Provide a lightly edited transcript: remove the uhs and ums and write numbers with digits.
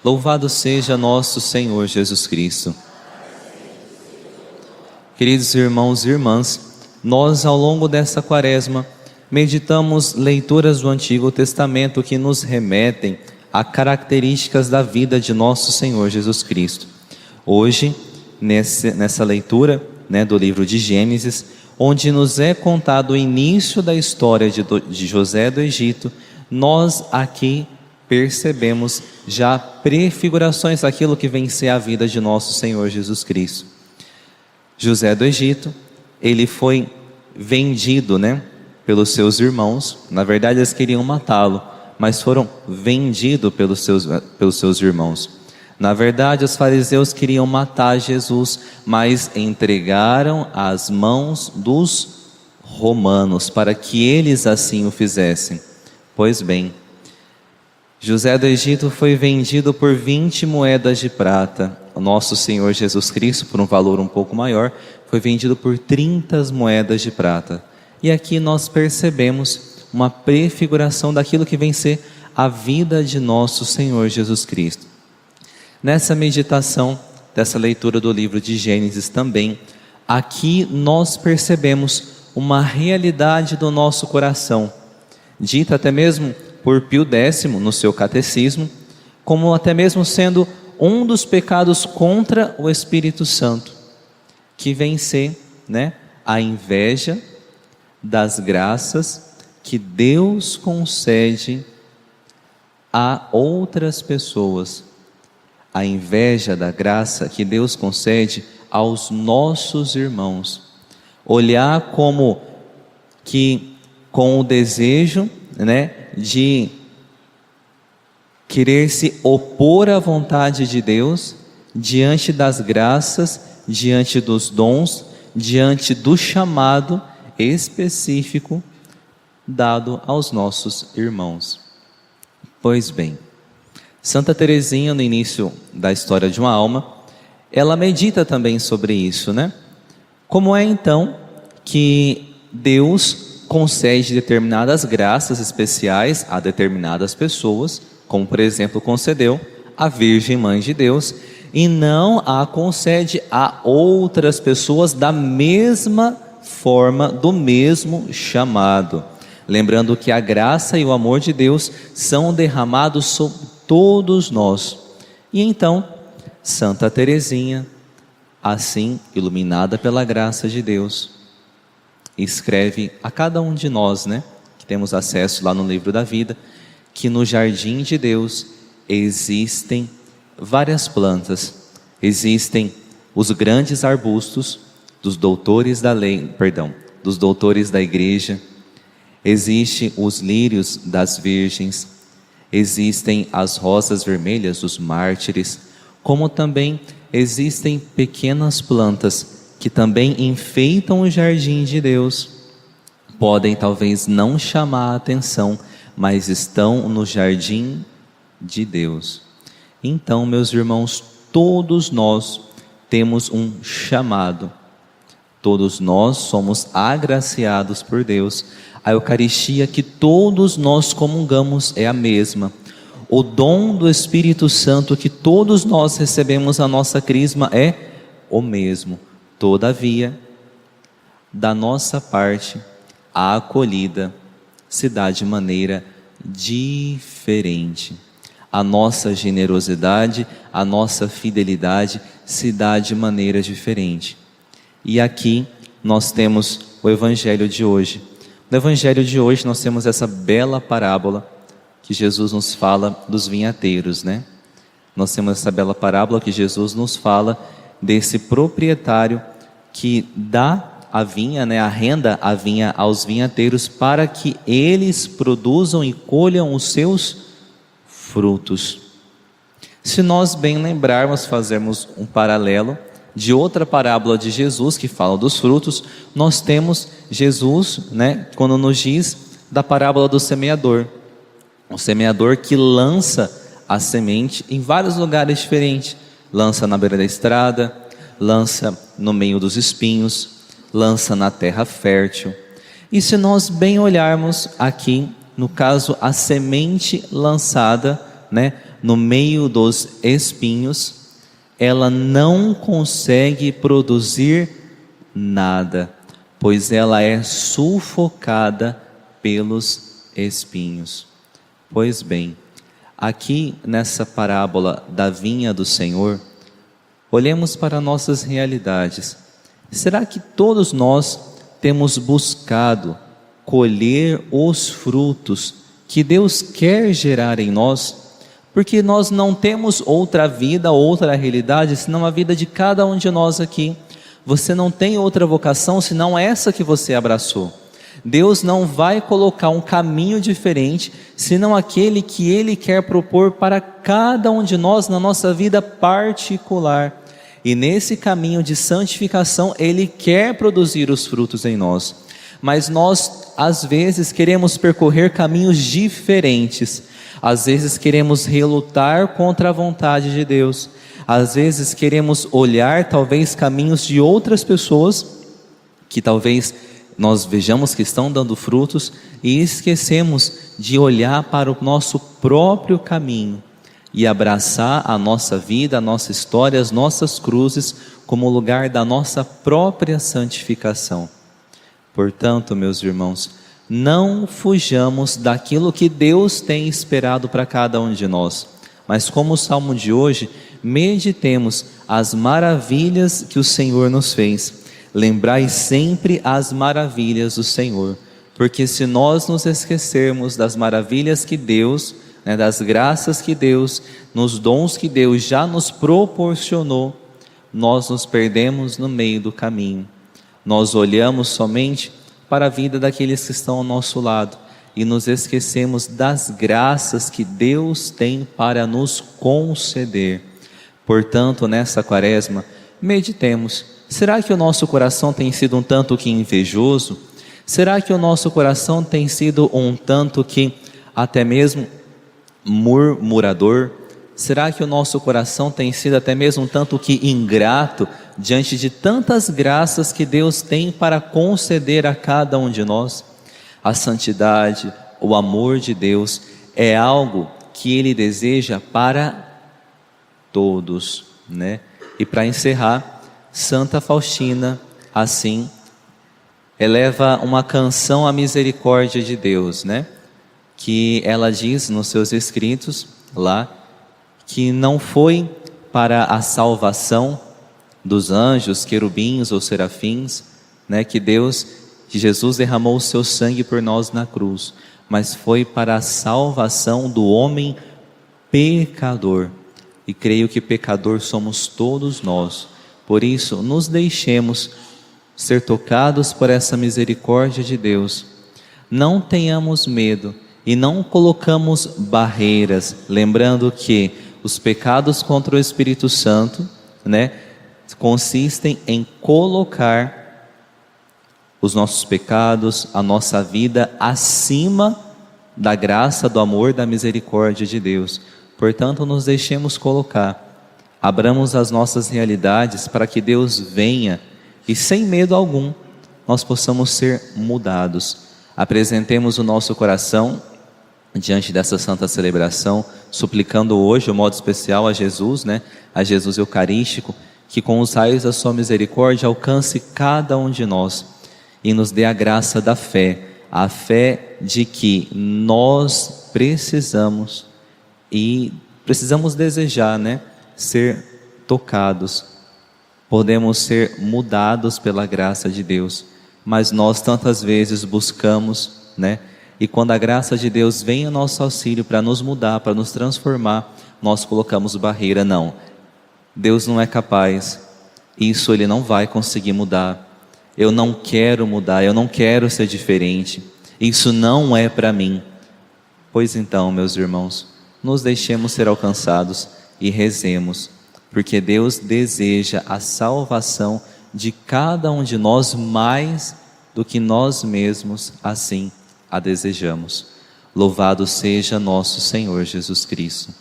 Louvado seja nosso Senhor Jesus Cristo. Queridos irmãos e irmãs, nós ao longo dessa quaresma meditamos leituras do Antigo Testamento que nos remetem a características da vida de nosso Senhor Jesus Cristo. Hoje, nessa leitura do livro de Gênesis, onde nos é contado o início da história de José do Egito, nós aqui percebemos já prefigurações daquilo que vem ser a vida de nosso Senhor Jesus Cristo. José do Egito, ele foi vendido, pelos seus irmãos. Na verdade, eles queriam matá-lo, mas foram vendidos pelos seus irmãos. Na verdade, os fariseus queriam matar Jesus, mas entregaram às mãos dos romanos para que eles assim o fizessem. Pois bem, José do Egito foi vendido por 20 moedas de prata. O nosso Senhor Jesus Cristo, por um valor um pouco maior, foi vendido por 30 moedas de prata. E aqui nós percebemos uma prefiguração daquilo que vem ser a vida de nosso Senhor Jesus Cristo. Nessa meditação, dessa leitura do livro de Gênesis também, aqui nós percebemos uma realidade do nosso coração, dita até mesmo por Pio X no seu catecismo, como até mesmo sendo um dos pecados contra o Espírito Santo, que vem ser a inveja das graças que Deus concede a outras pessoas, a inveja da graça que Deus concede aos nossos irmãos. Olhar como que com o desejo de querer se opor à vontade de Deus, diante das graças, diante dos dons, diante do chamado específico dado aos nossos irmãos. Pois bem, Santa Teresinha, no início da História de uma Alma, ela medita também sobre isso, Como é então que Deus concede determinadas graças especiais a determinadas pessoas, como por exemplo concedeu à Virgem Mãe de Deus, e não a concede a outras pessoas da mesma forma, do mesmo chamado. Lembrando que a graça e o amor de Deus são derramados sobre todos nós. E então, Santa Teresinha, assim iluminada pela graça de Deus, escreve a cada um de nós, que temos acesso lá no livro da vida, que no jardim de Deus existem várias plantas, existem os grandes arbustos dos doutores da lei, dos doutores da igreja, existem os lírios das virgens, existem as rosas vermelhas dos mártires, como também existem pequenas plantas que também enfeitam o jardim de Deus. Podem talvez não chamar a atenção, mas estão no jardim de Deus. Então, meus irmãos, todos nós temos um chamado. Todos nós somos agraciados por Deus. A Eucaristia que todos nós comungamos é a mesma. O dom do Espírito Santo que todos nós recebemos na nossa crisma é o mesmo. Todavia, da nossa parte, a acolhida se dá de maneira diferente. A nossa generosidade, a nossa fidelidade se dá de maneira diferente. E aqui nós temos o Evangelho de hoje. No Evangelho de hoje nós temos essa bela parábola que Jesus nos fala dos vinhateiros, Nós temos essa bela parábola que Jesus nos fala desse proprietário que dá a vinha, arrenda a vinha aos vinhateiros para que eles produzam e colham os seus frutos. Se nós bem lembrarmos, fazermos um paralelo de outra parábola de Jesus que fala dos frutos, nós temos Jesus, quando nos diz da parábola do semeador. O semeador que lança a semente em vários lugares diferentes. Lança na beira da estrada, lança no meio dos espinhos, lança na terra fértil. E se nós bem olharmos aqui, no caso, a semente lançada né, no meio dos espinhos, ela não consegue produzir nada, pois ela é sufocada pelos espinhos. Pois bem, aqui nessa parábola da vinha do Senhor, olhemos para nossas realidades. Será que todos nós temos buscado colher os frutos que Deus quer gerar em nós? Porque nós não temos outra vida, outra realidade, senão a vida de cada um de nós aqui. Você não tem outra vocação senão essa que você abraçou. Deus não vai colocar um caminho diferente, senão aquele que Ele quer propor para cada um de nós na nossa vida particular. E nesse caminho de santificação, Ele quer produzir os frutos em nós. Mas nós, às vezes, queremos percorrer caminhos diferentes. Às vezes queremos relutar contra a vontade de Deus. Às vezes queremos olhar, talvez, caminhos de outras pessoas, que talvez nós vejamos que estão dando frutos, e esquecemos de olhar para o nosso próprio caminho e abraçar a nossa vida, a nossa história, as nossas cruzes como lugar da nossa própria santificação. Portanto, meus irmãos, não fujamos daquilo que Deus tem esperado para cada um de nós, mas como o salmo de hoje, meditemos as maravilhas que o Senhor nos fez. Lembrai sempre as maravilhas do Senhor, porque se nós nos esquecermos das maravilhas que Deus, das graças que Deus, nos dons que Deus já nos proporcionou, nós nos perdemos no meio do caminho. Nós olhamos somente para a vida daqueles que estão ao nosso lado e nos esquecemos das graças que Deus tem para nos conceder. Portanto, nessa quaresma, meditemos. Será que o nosso coração tem sido um tanto que invejoso? Será que o nosso coração tem sido um tanto que até mesmo murmurador? Será que o nosso coração tem sido até mesmo um tanto que ingrato diante de tantas graças que Deus tem para conceder a cada um de nós? A santidade, o amor de Deus é algo que Ele deseja para todos, né? E para encerrar, Santa Faustina, assim, eleva uma canção à misericórdia de Deus, né? Que ela diz nos seus escritos lá, que não foi para a salvação dos anjos, querubins ou serafins, né? Que Jesus derramou o seu sangue por nós na cruz, mas foi para a salvação do homem pecador. E creio que pecador somos todos nós. Por isso, nos deixemos ser tocados por essa misericórdia de Deus. Não tenhamos medo e não colocamos barreiras, lembrando que os pecados contra o Espírito Santo, né, consistem em colocar os nossos pecados, a nossa vida acima da graça, do amor, da misericórdia de Deus. Portanto, nos deixemos colocar. Abramos as nossas realidades para que Deus venha e sem medo algum nós possamos ser mudados. Apresentemos o nosso coração diante dessa santa celebração, suplicando hoje, de modo especial, a Jesus, né? A Jesus Eucarístico, que com os raios da sua misericórdia alcance cada um de nós e nos dê a graça da fé, a fé de que nós precisamos desejar, né? Ser tocados, podemos ser mudados pela graça de Deus, mas nós tantas vezes buscamos, né? E quando a graça de Deus vem ao nosso auxílio para nos mudar, para nos transformar, nós colocamos barreira. Não, Deus não é capaz, isso Ele não vai conseguir mudar, eu não quero mudar, eu não quero ser diferente, isso não é para mim. Pois então, meus irmãos, nos deixemos ser alcançados e rezemos, porque Deus deseja a salvação de cada um de nós mais do que nós mesmos assim a desejamos. Louvado seja nosso Senhor Jesus Cristo.